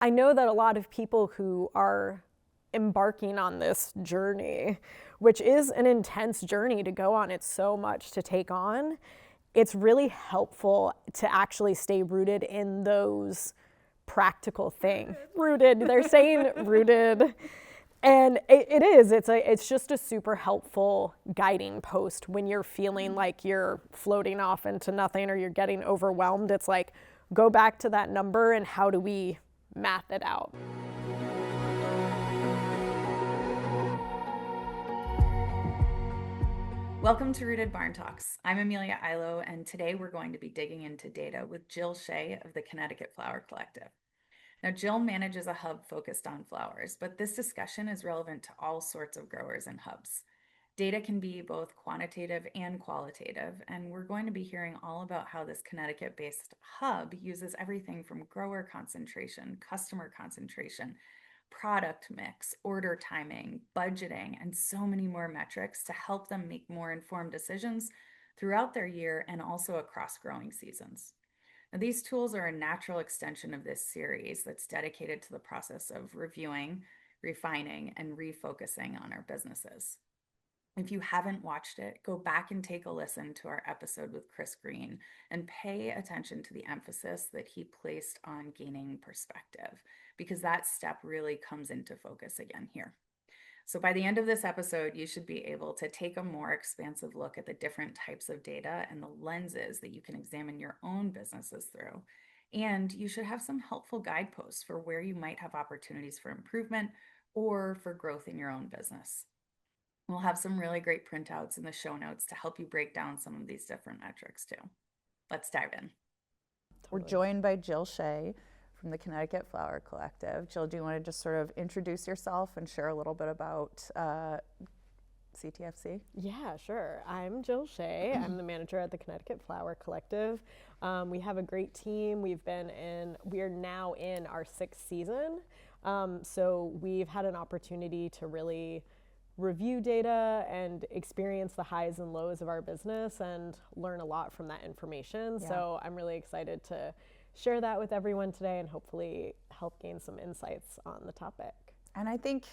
I know that a lot of people who are embarking on this journey, which is an intense journey to go on, it's so much to take on, it's really helpful to actually stay rooted in those practical things. Rooted, they're saying rooted. And it's just a super helpful guiding post when you're feeling like you're floating off into nothing or you're getting overwhelmed. It's like, go back to that number and how do we math it out? Welcome to Rooted Barn Talks. I'm Amelia Ihlo, and today we're going to be digging into data with Jill Shea of the Connecticut Flower Collective. Now, Jill manages a hub focused on flowers, but this discussion is relevant to all sorts of growers and hubs. Data can be both quantitative and qualitative, and we're going to be hearing all about how this Connecticut-based hub uses everything from grower concentration, customer concentration, product mix, order timing, budgeting, and so many more metrics to help them make more informed decisions throughout their year and also across growing seasons. Now, these tools are a natural extension of this series that's dedicated to the process of reviewing, refining, and refocusing on our businesses. If you haven't watched it, go back and take a listen to our episode with Chris Green and pay attention to the emphasis that he placed on gaining perspective, because that step really comes into focus again here. So by the end of this episode, you should be able to take a more expansive look at the different types of data and the lenses that you can examine your own businesses through. And you should have some helpful guideposts for where you might have opportunities for improvement or for growth in your own business. We'll have some really great printouts in the show notes to help you break down some of these different metrics too. Let's dive in. We're joined by Jill Shea from the Connecticut Flower Collective. Jill, do you want to just sort of introduce yourself and share a little bit about CTFC? Yeah, sure. I'm Jill Shea. I'm the manager at the Connecticut Flower Collective. We have a great team. We're now in our 6th season. So we've had an opportunity to really review data and experience the highs and lows of our business and learn a lot from that information. Yeah. So I'm really excited to share that with everyone today and hopefully help gain some insights on the topic. And I think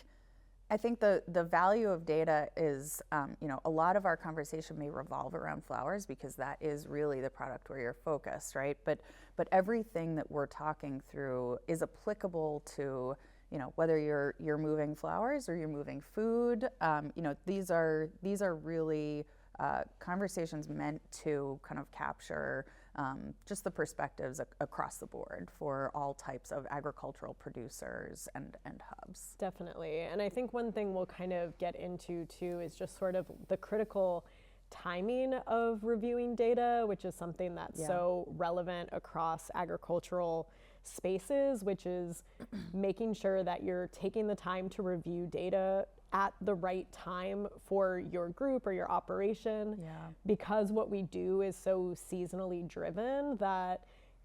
the value of data is, a lot of our conversation may revolve around flowers because that is really the product where you're focused, right? But everything that we're talking through is applicable to whether you're moving flowers or you're moving food. These are really conversations meant to kind of capture just the perspectives across the board for all types of agricultural producers and hubs. Definitely. And I think one thing we'll kind of get into too is just sort of the critical timing of reviewing data, which is something that's so relevant across agricultural spaces, which is making sure that you're taking the time to review data at the right time for your group or your operation. Yeah. Because what we do is so seasonally driven that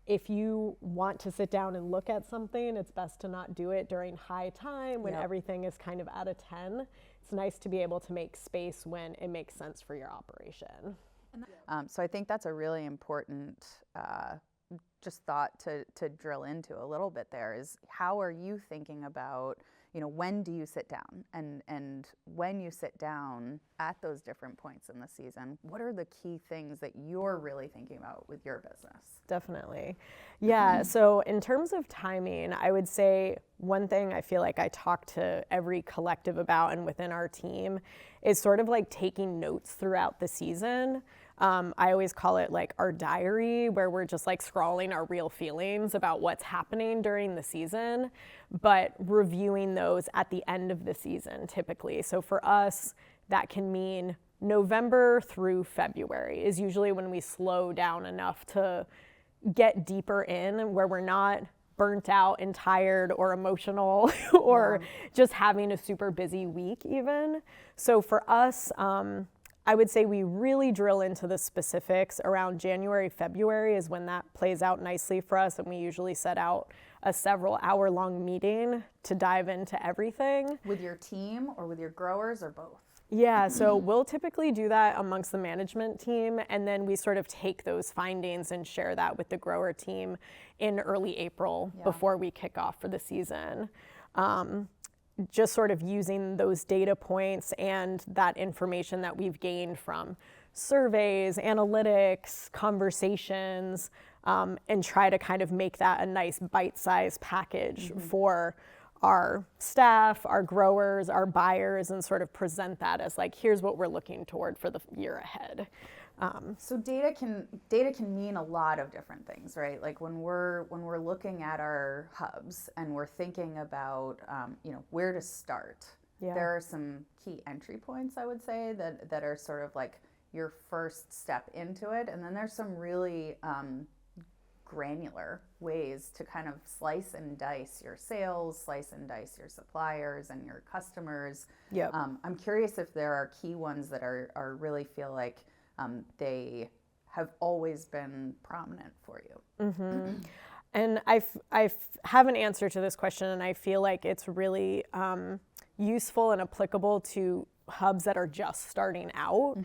if you want to sit down and look at something, it's best to not do it during high time when everything is kind of at a 10. It's nice to be able to make space when it makes sense for your operation. So I think that's a really important just thought to drill into a little bit there is how are you thinking about, when do you sit down? And when you sit down at those different points in the season, what are the key things that you're really thinking about with your business? Definitely. Yeah, so in terms of timing, I would say one thing I feel like I talk to every collective about and within our team is sort of like taking notes throughout the season. I always call it like our diary, where we're just like scrawling our real feelings about what's happening during the season, but reviewing those at the end of the season typically. So for us, that can mean November through February is usually when we slow down enough to get deeper in where we're not burnt out and tired or emotional or just having a super busy week even. So for us, I would say we really drill into the specifics around January, February is when that plays out nicely for us. And we usually set out a several hour-long meeting to dive into everything. With your team or with your growers or both? Yeah, so we'll typically do that amongst the management team, and then we sort of take those findings and share that with the grower team in early April before we kick off for the season. Just sort of using those data points and that information that we've gained from surveys, analytics, conversations, and try to kind of make that a nice bite-sized package for our staff, our growers, our buyers, and sort of present that as like, here's what we're looking toward for the year ahead. So data can mean a lot of different things, right? Like when we're looking at our hubs and we're thinking about where to start. Yeah. There are some key entry points, I would say, that are sort of like your first step into it, and then there's some really granular ways to kind of slice and dice your sales, slice and dice your suppliers and your customers. Yep. I'm curious if there are key ones that are really feel like they have always been prominent for you. Mm-hmm. And I have an answer to this question, and I feel like it's really useful and applicable to hubs that are just starting out.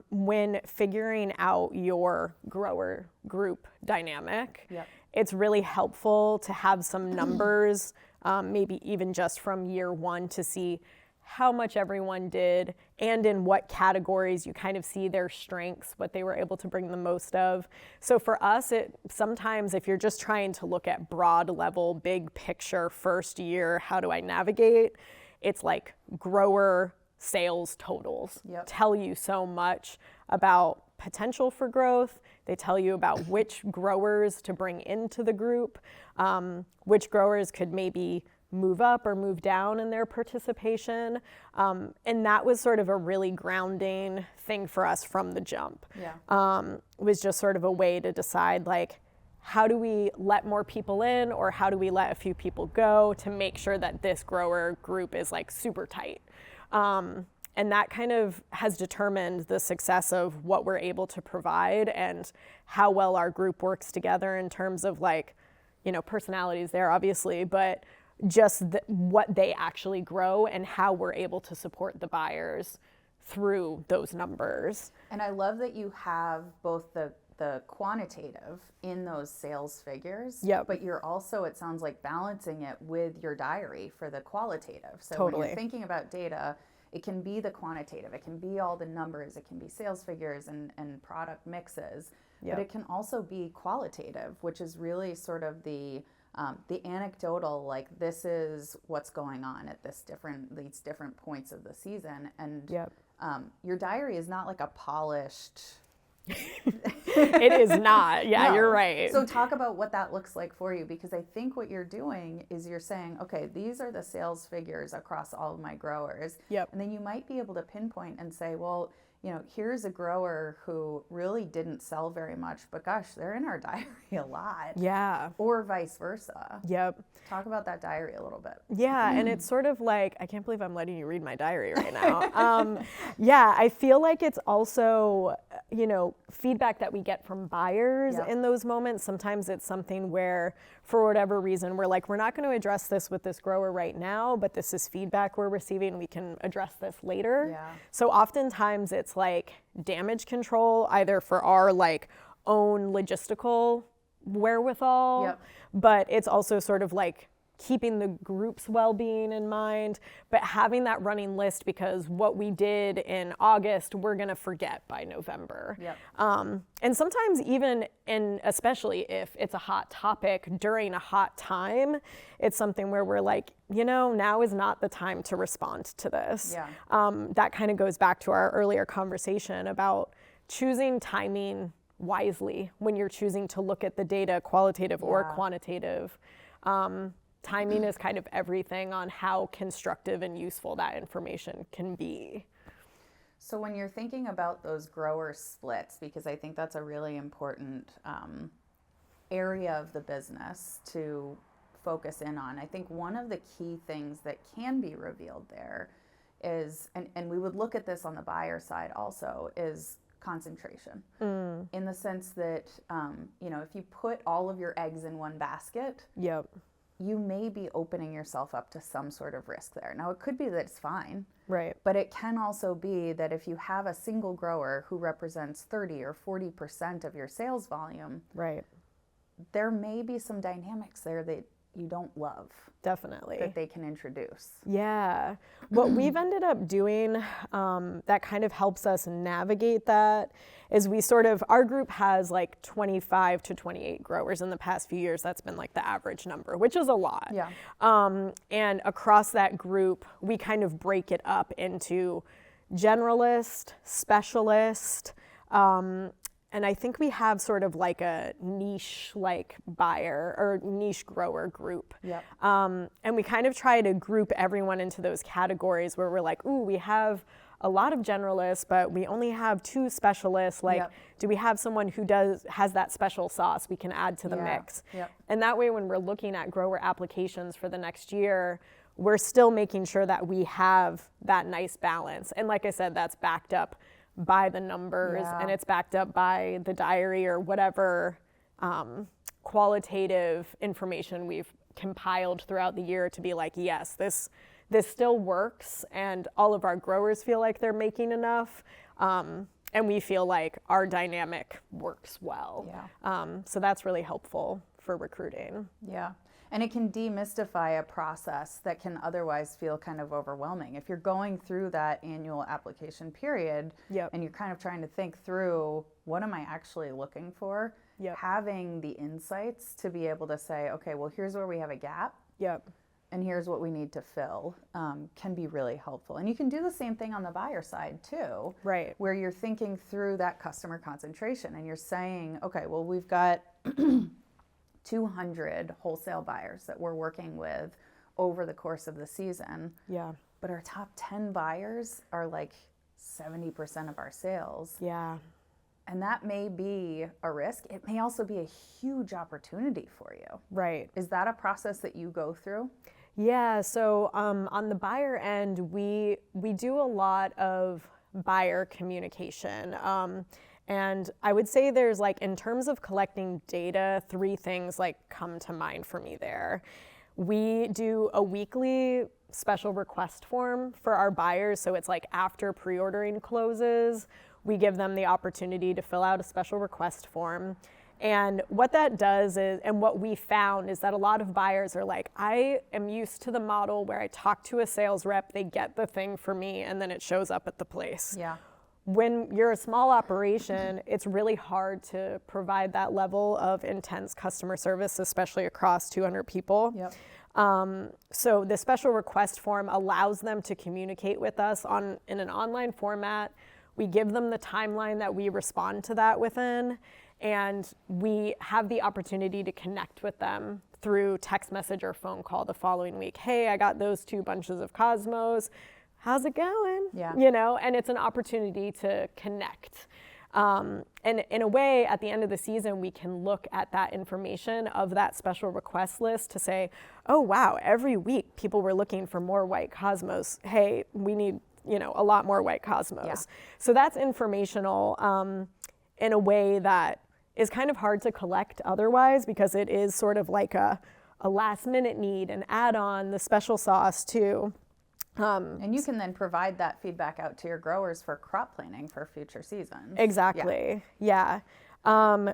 When figuring out your grower group dynamic. Yep. It's really helpful to have some numbers, maybe even just from year one, to see how much everyone did and in what categories you kind of see their strengths, what they were able to bring the most of. So for us, sometimes if you're just trying to look at broad level, big picture, first year, how do I navigate? It's like grower sales totals tell you so much about potential for growth. They tell you about which growers to bring into the group, which growers could maybe move up or move down in their participation. And that was sort of a really grounding thing for us from the jump. It was just sort of a way to decide, like, how do we let more people in, or how do we let a few people go to make sure that this grower group is like super tight. And that kind of has determined the success of what we're able to provide and how well our group works together in terms of, like, personalities there, obviously, but just what they actually grow and how we're able to support the buyers through those numbers. And I love that you have both the quantitative in those sales figures, but you're also, it sounds like, balancing it with your diary for the qualitative. So when you're thinking about data, it can be the quantitative, it can be all the numbers, it can be sales figures and product mixes, but it can also be qualitative, which is really sort of the anecdotal, like, this is what's going on at these different points of the season. And your diary is not like a polished It is not. Yeah, no. You're right. So talk about what that looks like for you, because I think what you're doing is you're saying, okay, these are the sales figures across all of my growers. And then you might be able to pinpoint and say, well, here's a grower who really didn't sell very much, but gosh, they're in our diary a lot. Or vice versa. Talk about that diary a little bit. And it's sort of like, I can't believe I'm letting you read my diary right now. I feel like it's also, feedback that we get from buyers in those moments. Sometimes it's something where, for whatever reason, we're like, we're not going to address this with this grower right now, but this is feedback we're receiving. We can address this later. So oftentimes it's like damage control, either for our like own logistical wherewithal, but it's also sort of like keeping the group's well-being in mind, but having that running list, because what we did in August, we're going to forget by November. And sometimes even, and especially if it's a hot topic during a hot time, it's something where we're like, now is not the time to respond to this. That kind of goes back to our earlier conversation about choosing timing wisely when you're choosing to look at the data, qualitative or quantitative. Timing is kind of everything on how constructive and useful that information can be. So when you're thinking about those grower splits, because I think that's a really important area of the business to focus in on, I think one of the key things that can be revealed there is, and we would look at this on the buyer side also, is concentration. In the sense that, if you put all of your eggs in one basket, you may be opening yourself up to some sort of risk there. Now, it could be that it's fine. Right. But it can also be that if you have a single grower who represents 30 or 40% of your sales volume, right, there may be some dynamics there that you don't love. Definitely. That they can introduce. Yeah. What we've ended up doing that kind of helps us navigate that is our group has like 25 to 28 growers in the past few years. That's been like the average number, which is a lot. Yeah. And across that group, we kind of break it up into generalist, specialist, and I think we have sort of like a niche like buyer or niche grower group. Yep. And we kind of try to group everyone into those categories where we're like, ooh, we have a lot of generalists, but we only have 2 specialists. Like, Yep. do we have someone who has that special sauce we can add to the mix? Yep. And that way, when we're looking at grower applications for the next year, we're still making sure that we have that nice balance. And like I said, that's backed up by the numbers, and it's backed up by the diary or whatever qualitative information we've compiled throughout the year to be like, yes, this still works, and all of our growers feel like they're making enough, and we feel like our dynamic works well. So that's really helpful for recruiting. Yeah. And it can demystify a process that can otherwise feel kind of overwhelming. If you're going through that annual application period and you're kind of trying to think through, what am I actually looking for? Having the insights to be able to say, okay, well, here's where we have a gap. And here's what we need to fill, can be really helpful. And you can do the same thing on the buyer side too. Right. Where you're thinking through that customer concentration and you're saying, okay, well, we've got 200 wholesale buyers that we're working with over the course of the season. But our top 10 buyers are like 70% of our sales. And that may be a risk. It may also be a huge opportunity for you. Right. Is that a process that you go through? Yeah, so on the buyer end, we do a lot of buyer communication. And I would say there's like, in terms of collecting data, 3 things like come to mind for me there. We do a weekly special request form for our buyers. So it's like after pre-ordering closes, we give them the opportunity to fill out a special request form. And what that does is, and what we found is that a lot of buyers are like, I am used to the model where I talk to a sales rep, they get the thing for me, and then it shows up at the place. When you're a small operation, it's really hard to provide that level of intense customer service, especially across 200 people. So the special request form allows them to communicate with us in an online format. We give them the timeline that we respond to that within, and we have the opportunity to connect with them through text message or phone call the following week. Hey, I got those 2 bunches of Cosmos. How's it going? You know, and it's an opportunity to connect. And in a way, at the end of the season, we can look at that information of that special request list to say, oh, wow, every week people were looking for more white Cosmos. Hey, we need, a lot more white Cosmos. So that's informational in a way that is kind of hard to collect otherwise, because it is sort of like a last minute need, an add-on, the special sauce too. And you can then provide that feedback out to your growers for crop planning for future seasons. Exactly.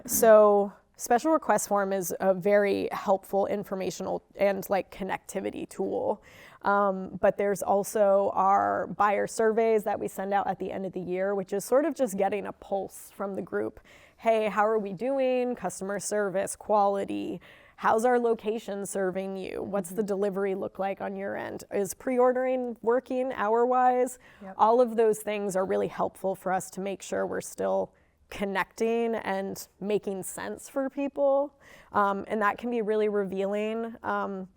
So special request form is a very helpful informational and like connectivity tool. But there's also our buyer surveys that we send out at the end of the year, which is sort of just getting a pulse from the group. Hey, how are we doing? Customer service, quality. How's our location serving you? What's the delivery look like on your end? Is pre-ordering working hour-wise? All of those things are really helpful for us to make sure we're still connecting and making sense for people. And that can be really revealing. And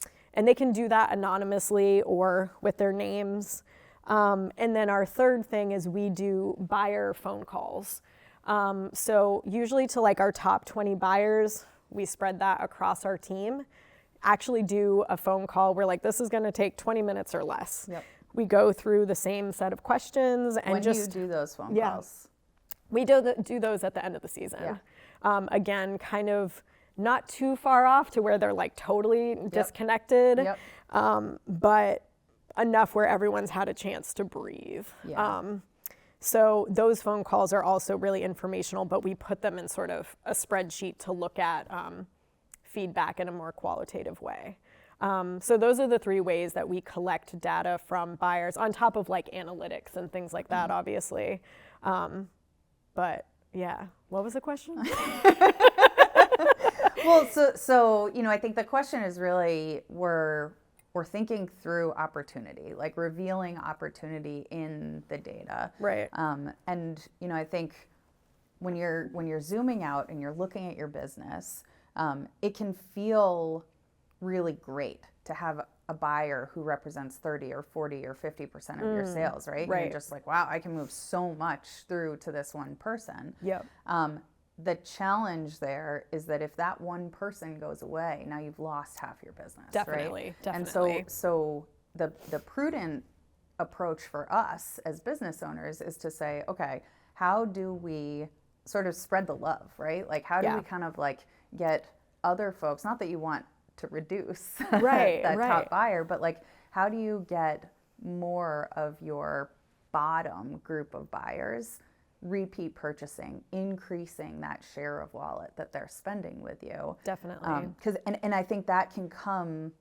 they can do that anonymously or with their names. And then our third thing is we do buyer phone calls. So usually to like our top 20 buyers, we spread that across our team, actually do a phone call. We're like, this is going to take 20 minutes or less. We go through the same set of questions. And when do you do those phone calls? We do those at the end of the season. Again, kind of not too far off to where they're like totally disconnected, Yep. but enough where everyone's had a chance to breathe. Yeah. So those phone calls are also really informational, but we put them in sort of a spreadsheet to look at feedback in a more qualitative way. So those are the 3 ways that we collect data from buyers, on top of like analytics and things like that, obviously. But yeah, what was the question? Well, so I think the question is really we're thinking through opportunity, like revealing opportunity in the data. Right. And I think when you're zooming out and you're looking at your business, it can feel really great to have a buyer who represents 30 or 40 or 50% of your sales, right? Right. And you're just like, wow, I can move so much through to this one person. Yep. The challenge there is that if that one person goes away, now you've lost half your business, Definitely, right? definitely. And so the prudent approach for us as business owners is to say, okay, how do we sort of spread the love, right? Like how do we kind of like get other folks, not that you want to reduce that top buyer, but like how do you get more of your bottom group of buyers repeat purchasing, increasing that share of wallet that they're spending with you? Definitely. Because and I think that can come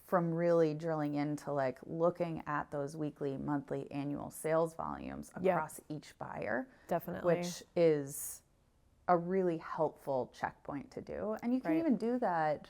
from really drilling into like looking at those weekly, monthly, annual sales volumes across each buyer. Definitely. Which is a really helpful checkpoint to do. And you can even do that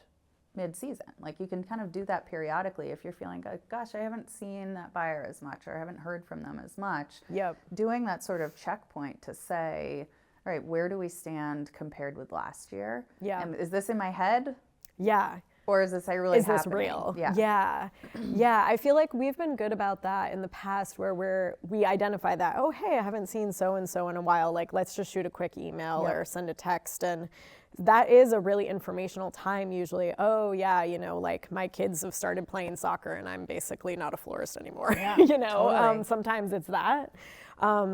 mid-season. Like you can kind of do that periodically if you're feeling like, gosh, I haven't seen that buyer as much or I haven't heard from them as much. Yep. Doing that sort of checkpoint to say, all right, where do we stand compared with last year? Yeah. And is this in my head? Yeah. Or is this really Is this happening? real? Yeah. Yeah. I feel like we've been good about that in the past where we identify that, oh, hey, I haven't seen so-and-so in a while. Like, let's just shoot a quick email or send a text. And that is a really informational time usually. Oh, yeah, like my kids have started playing soccer and I'm basically not a florist anymore. Yeah, totally. Sometimes it's that.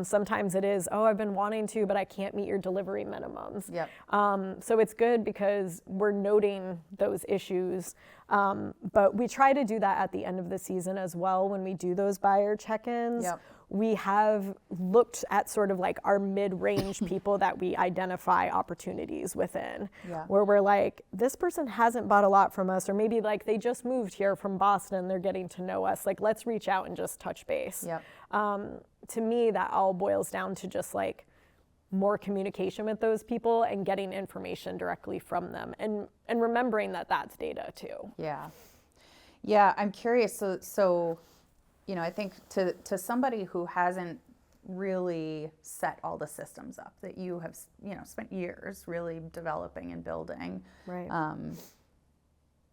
Sometimes it is, oh, I've been wanting to, but I can't meet your delivery minimums. Yep. So it's good because we're noting those issues. But we try to do that at the end of the season as well when we do those buyer check-ins. Yep. We have looked at sort of like our mid-range people that we identify opportunities within, where we're like, this person hasn't bought a lot from us, or maybe like they just moved here from Boston, they're getting to know us. Like, let's reach out and just touch base. Yep. To me, that all boils down to just like more communication with those people and getting information directly from them, and remembering that that's data too. Yeah, I'm curious. So I think to somebody who hasn't really set all the systems up that you have, spent years really developing and building, Right.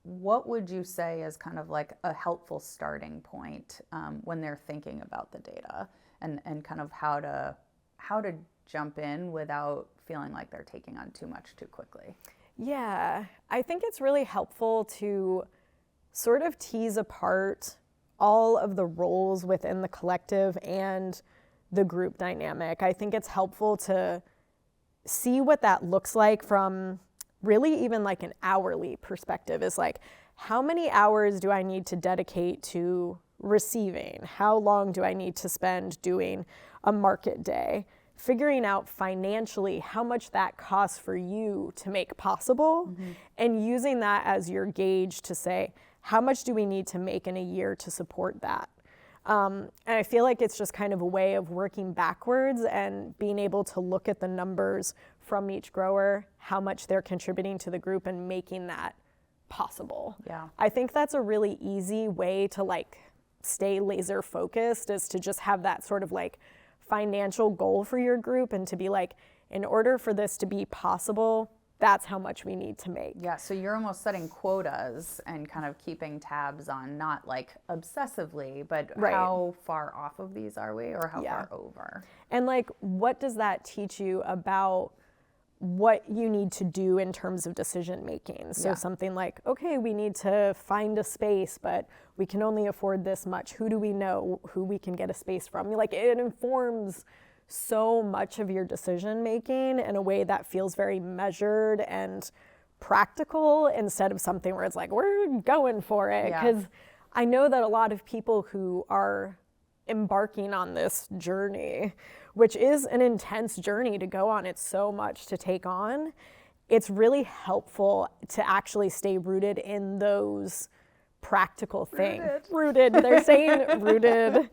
What would you say is kind of like a helpful starting point when they're thinking about the data and kind of how to jump in without feeling like they're taking on too much too quickly? Yeah, I think it's really helpful to sort of tease apart all of the roles within the collective and the group dynamic. I think it's helpful to see what that looks like from really even like an hourly perspective. Is like, how many hours do I need to dedicate to receiving? How long do I need to spend doing a market day? Figuring out financially how much that costs for you to make possible, and using that as your gauge to say, how much do we need to make in a year to support that? And I feel like it's just kind of a way of working backwards and being able to look at the numbers from each grower, how much they're contributing to the group, and making that possible. Yeah. I think that's a really easy way to like stay laser focused, is to just have that sort of like financial goal for your group, and to be like, in order for this to be possible, that's how much we need to make. Yeah, so you're almost setting quotas and kind of keeping tabs on, not like obsessively, but how far off of these are we, or how far over? And like, what does that teach you about what you need to do in terms of decision making? So something like, okay, we need to find a space, but we can only afford this much. Who do we know who we can get a space from? Like, it informs so much of your decision making in a way that feels very measured and practical instead of something where it's like, we're going for it. Yeah. Because I know that a lot of people who are embarking on this journey, which is an intense journey to go on, it's so much to take on. It's really helpful to actually stay rooted in those practical things. Rooted. They're saying rooted.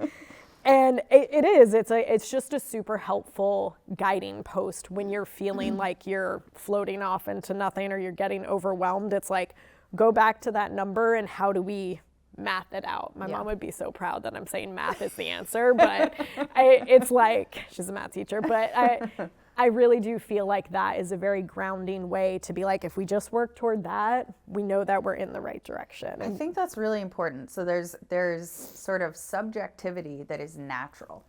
And it is. It's just a super helpful guiding post when you're feeling like you're floating off into nothing or you're getting overwhelmed. It's like, go back to that number and how do we math it out? My mom would be so proud that I'm saying math is the answer, but it's like, she's a math teacher, but I really do feel like that is a very grounding way to be like, if we just work toward that, we know that we're in the right direction. I think that's really important. So there's sort of subjectivity that is natural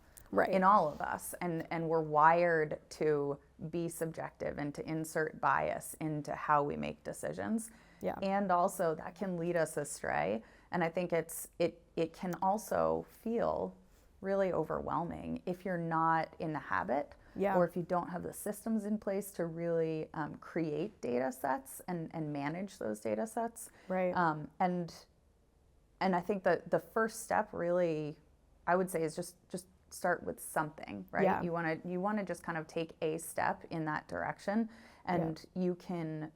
in all of us, and we're wired to be subjective and to insert bias into how we make decisions. Yeah. And also that can lead us astray. And I think it can also feel really overwhelming if you're not in the habit. Yeah. Or if you don't have the systems in place to really create data sets and manage those data sets. Right. And I think that the first step really, I would say, is just start with something, right? Yeah. You want to just kind of take a step in that direction, and you can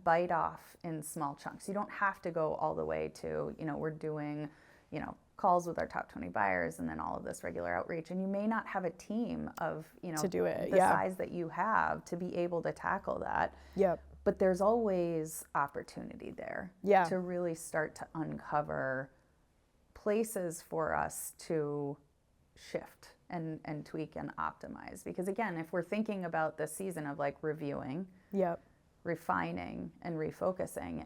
bite off in small chunks. You don't have to go all the way to, we're doing, calls with our top 20 buyers and then all of this regular outreach. And you may not have a team of, to do it, the size that you have to be able to tackle that. Yep. But there's always opportunity there to really start to uncover places for us to shift and tweak and optimize. Because again, if we're thinking about the season of like reviewing, refining and refocusing,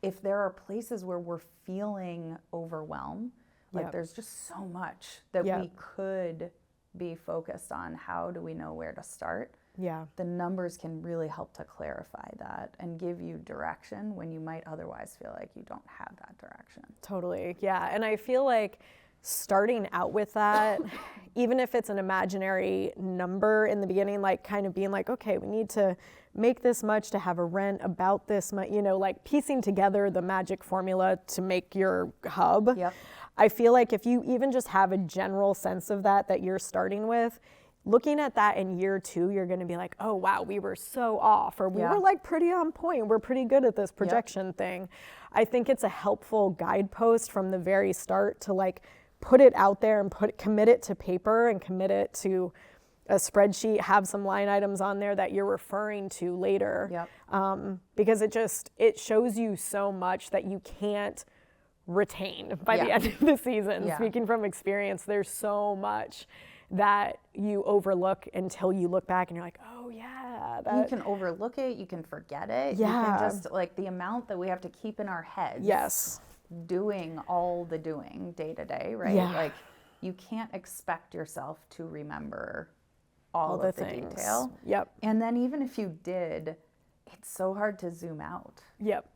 if there are places where we're feeling overwhelmed, like there's just so much that we could be focused on, how do we know where to start? Yeah. The numbers can really help to clarify that and give you direction when you might otherwise feel like you don't have that direction. Totally. Yeah. And I feel like starting out with that, even if it's an imaginary number in the beginning, like kind of being like, okay, we need to make this much to have a rent about this much, like piecing together the magic formula to make your hub. Yep. I feel like if you even just have a general sense of that you're starting with, looking at that in year 2, you're going to be like, oh, wow, we were so off, or we were like pretty on point. We're pretty good at this projection thing. I think it's a helpful guidepost from the very start to like put it out there and commit it to paper and commit it to a spreadsheet, have some line items on there that you're referring to later. Because it shows you so much that you can't retain by the end of the season. Speaking from experience, there's so much that you overlook until you look back and you're like, oh yeah. You can overlook it, you can forget it. You can just, like, the amount that we have to keep in our heads. Doing all the doing day to day, right? Like, you can't expect yourself to remember all of the detail. And then even if you did, it's so hard to zoom out.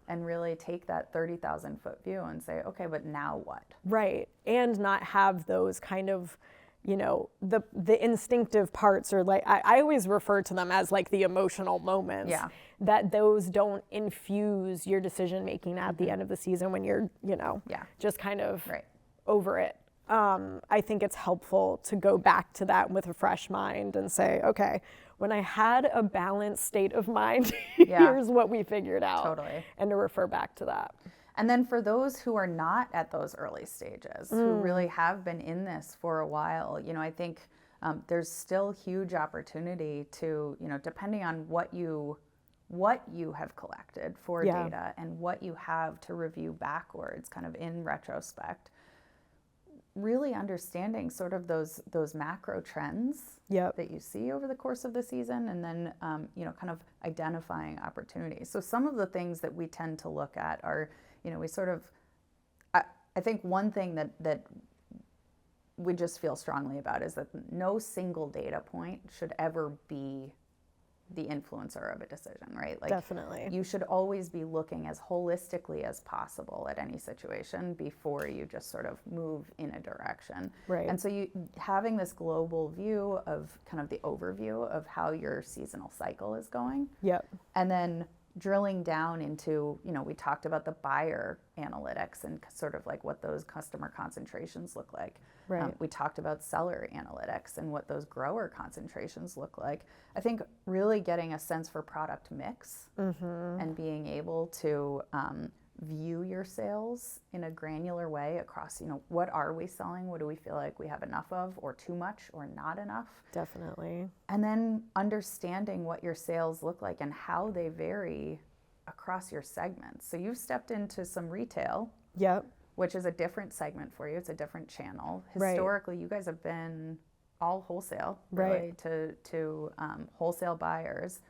And really take that 30,000 foot view and say, okay, but now what? Right. And not have those kind of, the instinctive parts, or like, I always refer to them as like the emotional moments. That those don't infuse your decision making at the end of the season when you're, just kind of over it. I think it's helpful to go back to that with a fresh mind and say, okay, when I had a balanced state of mind, here's what we figured out. And to refer back to that. And then for those who are not at those early stages, who really have been in this for a while, I think there's still huge opportunity to, depending on what you have collected for data and what you have to review backwards, kind of in retrospect, really understanding sort of those macro trends that you see over the course of the season, and then kind of identifying opportunities. So some of the things that we tend to look at are, we sort of, I think one thing that we just feel strongly about is that no single data point should ever be the influencer of a decision, right? Like, Definitely. you should always be looking as holistically as possible at any situation before you just sort of move in a direction. Right. And so you having this global view of kind of the overview of how your seasonal cycle is going. Yep. And then drilling down into, we talked about the buyer analytics and sort of like what those customer concentrations look like. Right. We talked about seller analytics and what those grower concentrations look like. I think really getting a sense for product mix and being able to view your sales in a granular way across, what are we selling? What do we feel like we have enough of, or too much, or not enough? Definitely. And then understanding what your sales look like and how they vary across your segments. So you've stepped into some retail. Yep. Which is a different segment for you. It's a different channel. Right. Historically, you guys have been all wholesale, really, to wholesale buyers.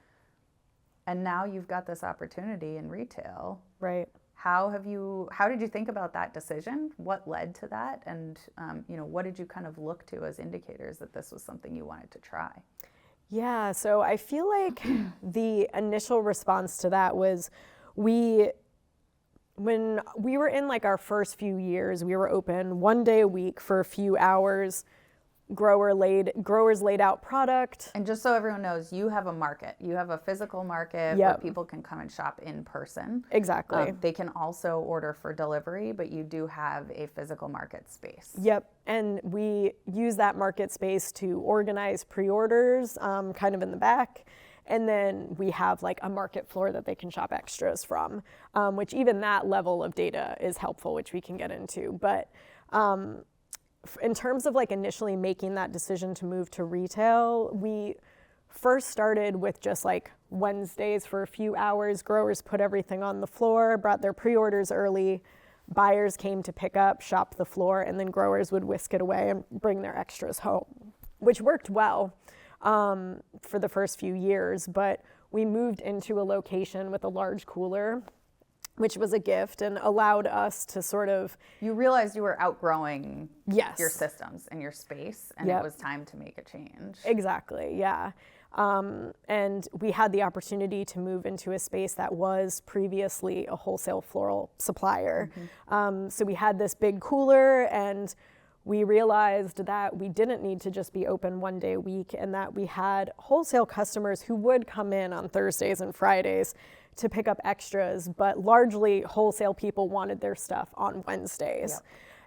And now you've got this opportunity in retail. Right. How did you think about that decision? What led to that? And, what did you kind of look to as indicators that this was something you wanted to try? Yeah, so I feel like the initial response to that was when we were in like our first few years, we were open 1 day a week for a few hours. Growers laid out product. And just so everyone knows, you have a market. You have a physical market Yep. where people can come and shop in person. Exactly. They can also order for delivery, but you do have a physical market space. Yep, and we use that market space to organize pre-orders kind of in the back. And then we have like a market floor that they can shop extras from, which even that level of data is helpful, which we can get into. But in terms of like initially making that decision to move to retail, we first started with just like Wednesdays for a few hours. Growers put everything on the floor, brought their pre-orders early. Buyers came to pick up, shop the floor, and then growers would whisk it away and bring their extras home, which worked well for the first few years. But we moved into a location with a large cooler, which was a gift and allowed us to sort of... You realized you were outgrowing Yes. your systems and your space, and Yep. it was time to make a change. Exactly, yeah. And we had the opportunity to move into a space that was previously a wholesale floral supplier. So we had this big cooler, and we realized that we didn't need to just be open 1 day a week, and that we had wholesale customers who would come in on Thursdays and Fridays to pick up extras, but largely wholesale people wanted their stuff on Wednesdays. Yep.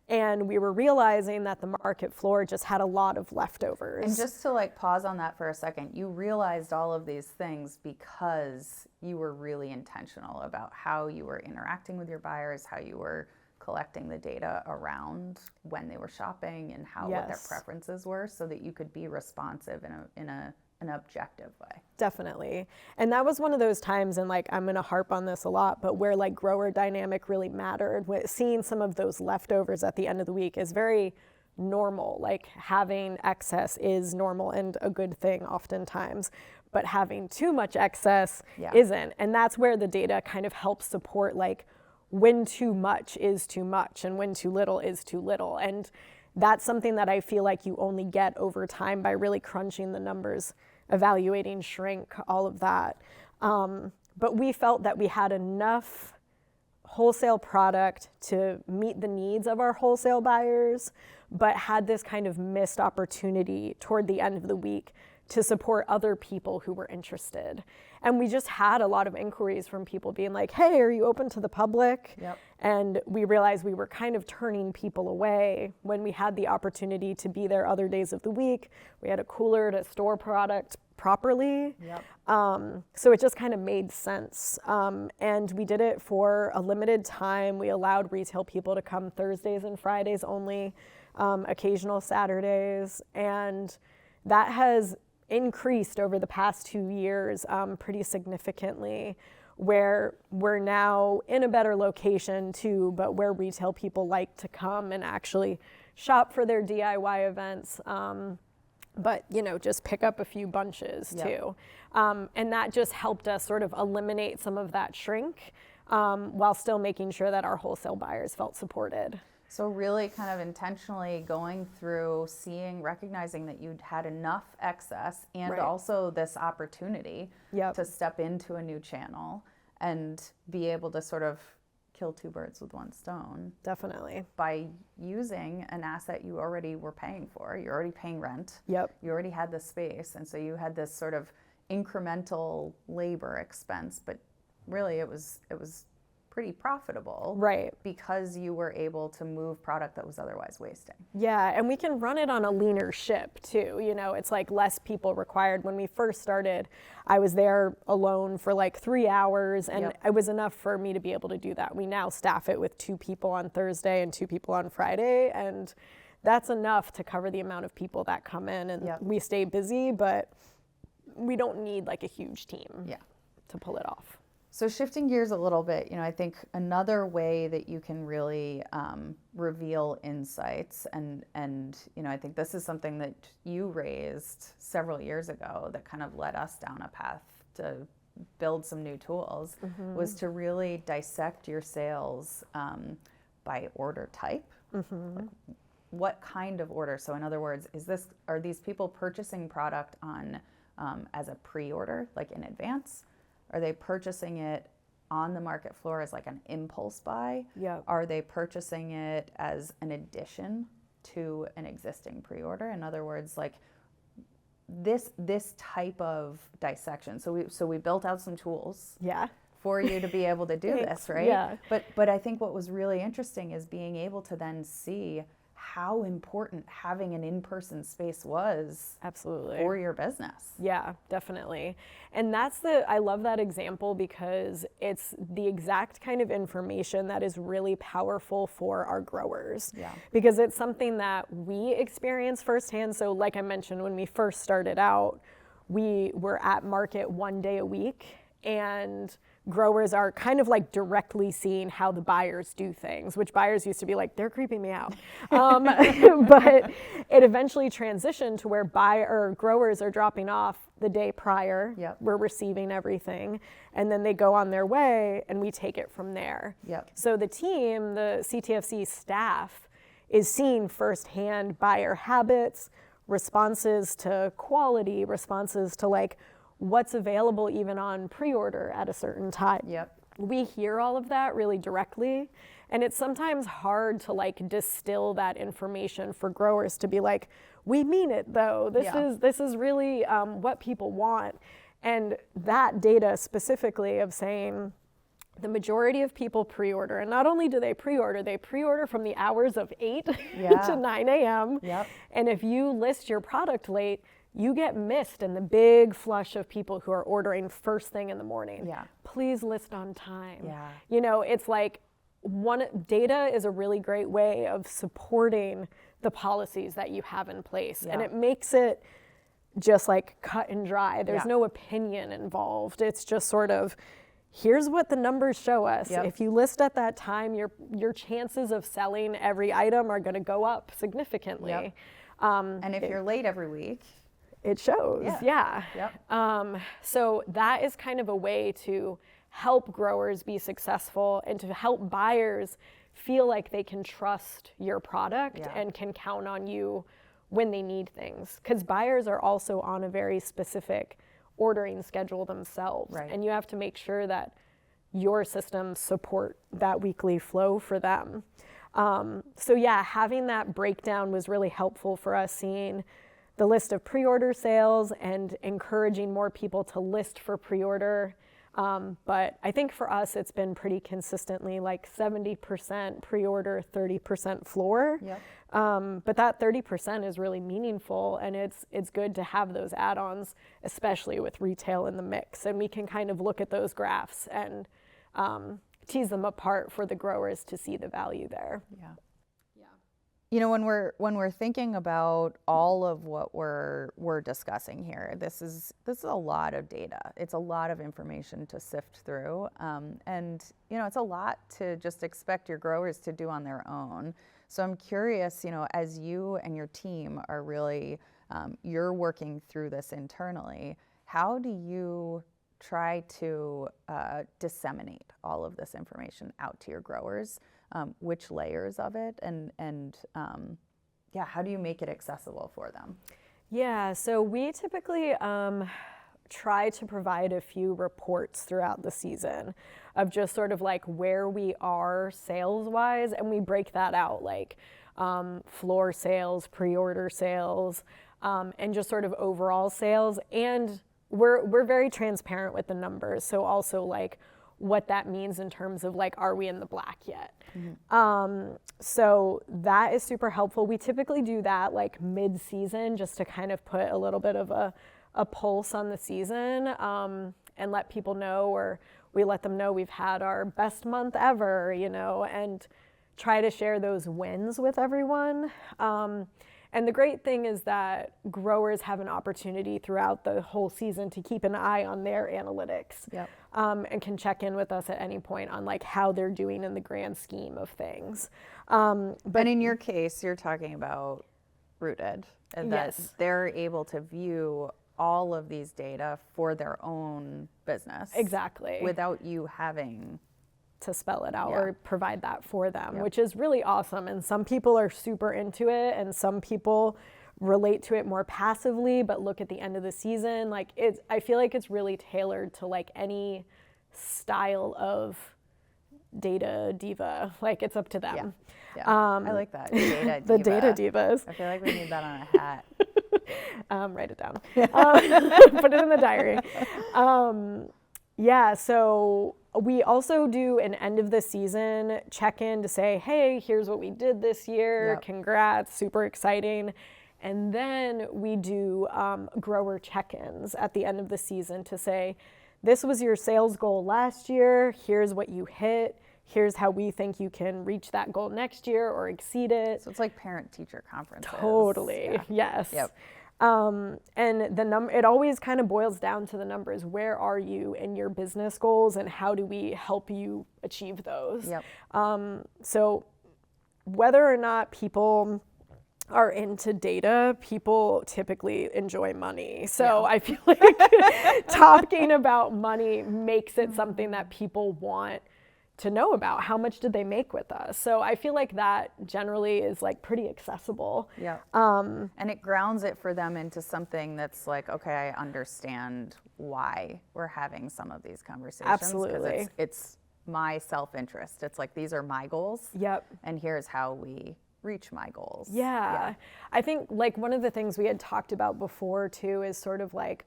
And we were realizing that the market floor just had a lot of leftovers. And just to like pause on that for a second, you realized all of these things because you were really intentional about how you were interacting with your buyers, how you were collecting the data around when they were shopping and what their Yes. preferences were, so that you could be responsive in an objective way. Definitely. And that was one of those times, and like I'm gonna harp on this a lot, but where like grower dynamic really mattered. Seeing some of those leftovers at the end of the week is very normal. Like having excess is normal and a good thing oftentimes, but having too much excess isn't. And that's where the data kind of helps support like when too much is too much and when too little is too little. And that's something that I feel like you only get over time by really crunching the numbers, evaluating shrink, all of that. But we felt that we had enough wholesale product to meet the needs of our wholesale buyers, but had this kind of missed opportunity toward the end of the week to support other people who were interested. And we just had a lot of inquiries from people being like, hey, are you open to the public? Yep. And we realized we were kind of turning people away when we had the opportunity to be there other days of the week. We had a cooler to store product properly. Yep. So it just kind of made sense. And we did it for a limited time. We allowed retail people to come Thursdays and Fridays only, occasional Saturdays. And that has increased over the past 2 years pretty significantly, where we're now in a better location too, but where retail people like to come and actually shop for their DIY events, but just pick up a few bunches too. And that just helped us sort of eliminate some of that shrink while still making sure that our wholesale buyers felt supported. So really kind of intentionally going through, recognizing that you'd had enough excess and Right. also this opportunity Yep. to step into a new channel and be able to sort of kill two birds with one stone Definitely. by using an asset you already were paying for. You're already paying rent. Yep. You already had the space. And so you had this sort of incremental labor expense, but really it was pretty profitable, Right. because you were able to move product that was otherwise wasting. Yeah, and we can run it on a leaner ship too. You know, it's like less people required. When we first started, I was there alone for like 3 hours, and Yep. it was enough for me to be able to do that. We now staff it with 2 people on Thursday and 2 people on Friday, and that's enough to cover the amount of people that come in, and Yep. we stay busy, but we don't need like a huge team Yeah. to pull it off. So shifting gears a little bit, I think another way that you can really reveal insights, and I think this is something that you raised several years ago that kind of led us down a path to build some new tools, was to really dissect your sales by order type. Like, what kind of order? So in other words, are these people purchasing product on as a pre-order, like in advance? Are they purchasing it on the market floor as like an impulse buy? Yep. Are they purchasing it as an addition to an existing pre-order? In other words, like this type of dissection. So we built out some tools Yeah. for you to be able to do Thanks. this, right? Yeah. But I think what was really interesting is being able to then see how important having an in-person space was Absolutely. for your business. Yeah, definitely. And I love that example because it's the exact kind of information that is really powerful for our growers. Yeah. Because it's something that we experience firsthand. So like I mentioned, when we first started out, we were at market 1 day a week, and growers are kind of like directly seeing how the buyers do things, which buyers used to be like, they're creeping me out. But it eventually transitioned to where growers are dropping off the day prior. Yep. We're receiving everything, and then they go on their way, and we take it from there. Yep. So the team, the CTFC staff, is seeing firsthand buyer habits, responses to quality, responses to like what's available even on pre-order at a certain time. Yep. We hear all of that really directly, and it's sometimes hard to like distill that information for growers to be like, we mean it though. This is really what people want. And that data specifically of saying the majority of people pre-order, and not only do they pre-order from the hours of 8 to 9 a.m. Yep. And if you list your product late, you get missed in the big flush of people who are ordering first thing in the morning. Yeah. Please list on time. Yeah. It's like data is a really great way of supporting the policies that you have in place. Yeah. And it makes it just like cut and dry. There's Yeah. no opinion involved. It's just sort of, here's what the numbers show us. Yep. If you list at that time, your chances of selling every item are going to go up significantly. Yep. And if you're late every week, it shows. Yeah. Yep. So that is kind of a way to help growers be successful and to help buyers feel like they can trust your product and can count on you when they need things. Because buyers are also on a very specific ordering schedule themselves. Right. And you have to make sure that your systems support that weekly flow for them. So yeah, having that breakdown was really helpful for us, seeing the list of pre-order sales and encouraging more people to list for pre-order. But I think for us, it's been pretty consistently like 70% pre-order, 30% floor. Yep. But that 30% is really meaningful, and it's good to have those add-ons, especially with retail in the mix. And we can kind of look at those graphs and tease them apart for the growers to see the value there. Yeah. When we're thinking about all of what we're discussing here, this is a lot of data. It's a lot of information to sift through, and it's a lot to just expect your growers to do on their own. So I'm curious, as you and your team are really you're working through this internally, how do you try to disseminate all of this information out to your growers which layers of it, and yeah, how do you make it accessible for them? Yeah, so we typically try to provide a few reports throughout the season of just sort of like where we are sales wise, and we break that out like floor sales, pre-order sales, and just sort of overall sales. And we're very transparent with the numbers, so also like what that means in terms of like, are we in the black yet? So that is super helpful. We typically do that like mid-season just to kind of put a little bit of a pulse on the season, and let people know, or we let them know we've had our best month ever, you know, and try to share those wins with everyone. And the great thing is that growers have an opportunity throughout the whole season to keep an eye on their analytics. Yep. And can check in with us at any point on like how they're doing in the grand scheme of things. But and in your case, you're talking about Rooted, and that Yes. they're able to view all of these data for their own business. Exactly. Without you having to spell it out Yeah. or provide that for them, Yep. which is really awesome. And some people are super into it, and some people relate to it more passively, but look at the end of the season. Like I feel like it's really tailored to like any style of data diva. Like it's up to them. Yeah. I like that. Data The diva. data divas. I feel like we need that on a hat. Write it down. Put it in the diary. Yeah, so we also do an end of the season check-in to say, hey, here's what we did this year. Yep. Congrats, super exciting. And then we do grower check-ins at the end of the season to say, this was your sales goal last year. Here's what you hit. Here's how we think you can reach that goal next year or exceed it. So it's like parent-teacher conferences. Totally, Yeah. yes. Yep. And it always kind of boils down to the numbers. Where are you in your business goals, and how do we help you achieve those? Yep. So whether or not people are into data, people typically enjoy money. So I feel like talking about money makes it something that people want to know about. How much did they make with us? So I feel like that generally is like pretty accessible. Yeah. And it grounds it for them into something that's like, okay, I understand why we're having some of these conversations. 'Cause Absolutely. It's my self-interest. It's like, these are my goals. Yep. And here's how we reach my goals. Yeah. I think like one of the things we had talked about before too is sort of like,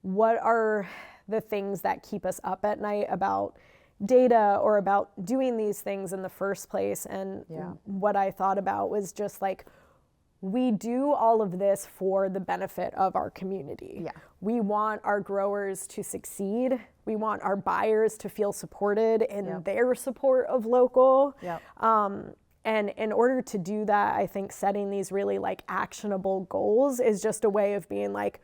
what are the things that keep us up at night about data or about doing these things in the first place? And what I thought about was just like, we do all of this for the benefit of our community. Yeah. We want our growers to succeed. We want our buyers to feel supported in their support of local. Yep. And in order to do that, I think setting these really like actionable goals is just a way of being like,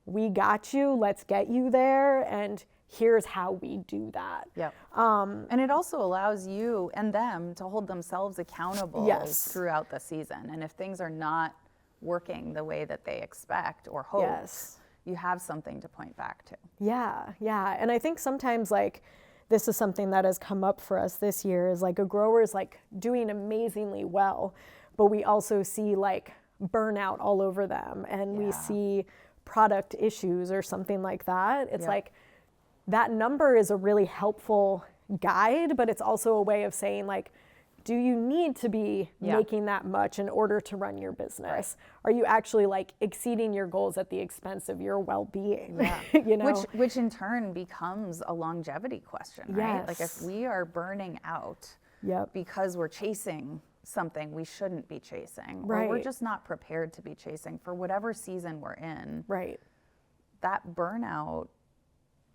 we got you, let's get you there, and here's how we do that. Yep. And it also allows you and them to hold themselves accountable Yes. throughout the season. And if things are not working the way that they expect or hope, Yes. you have something to point back to. Yeah. And I think sometimes like this is something that has come up for us this year is like a grower is like doing amazingly well, but we also see like burnout all over them, and we see product issues or something like that. It's like that number is a really helpful guide, but it's also a way of saying like, do you need to be making that much in order to run your business? Are you actually like exceeding your goals at the expense of your well-being? Yeah. You know? Which in turn becomes a longevity question, right? Like if we are burning out because we're chasing something we shouldn't be chasing, or we're just not prepared to be chasing for whatever season we're in, that burnout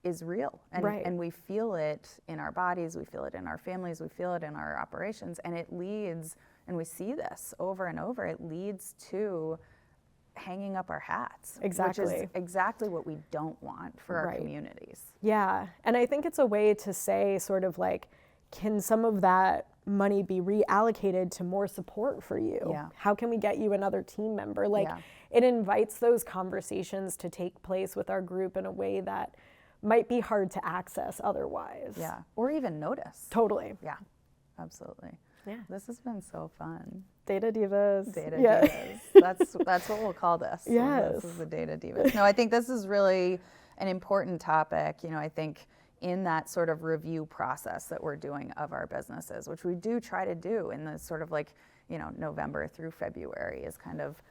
is real, and we feel it in our bodies, we feel it in our families, we feel it in our operations, and it leads, and we see this over and over, it leads to hanging up our hats, which is exactly what we don't want for our communities. Yeah, and I think it's a way to say sort of like, can some of that money be reallocated to more support for you? Yeah. How can we get you another team member? Like it invites those conversations to take place with our group in a way that might be hard to access otherwise. Yeah, or even notice. Totally. Yeah, absolutely. Yeah. This has been so fun. Data divas. Data Yeah. divas. That's what we'll call this. Yes. This is the data divas. No, I think this is really an important topic. You know, I think in that sort of review process that we're doing of our businesses, which we do try to do in the sort of like, you know, November through February is kind of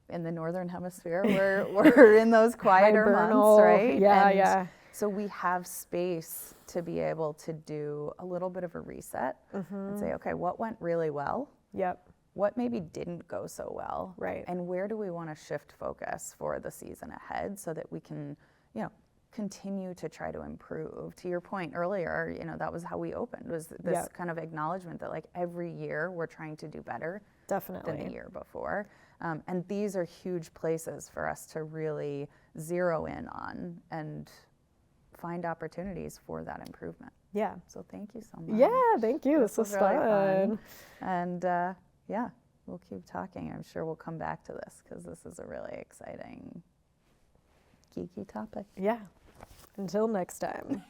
in the Northern Hemisphere, we're in those quieter Hibernal. months, right? Yeah, And yeah. so we have space to be able to do a little bit of a reset and say, okay, what went really well? Yep. What maybe didn't go so well? Right. And where do we want to shift focus for the season ahead so that we can, you know, continue to try to improve? To your point earlier, you know, that was how we opened, was this Yep. kind of acknowledgement that like every year we're trying to do better Definitely. than the year before. And these are huge places for us to really zero in on and find opportunities for that improvement. Yeah. So thank you so much. Yeah, thank you. This was really fun. And yeah, we'll keep talking. I'm sure we'll come back to this because this is a really exciting, geeky topic. Yeah. Until next time.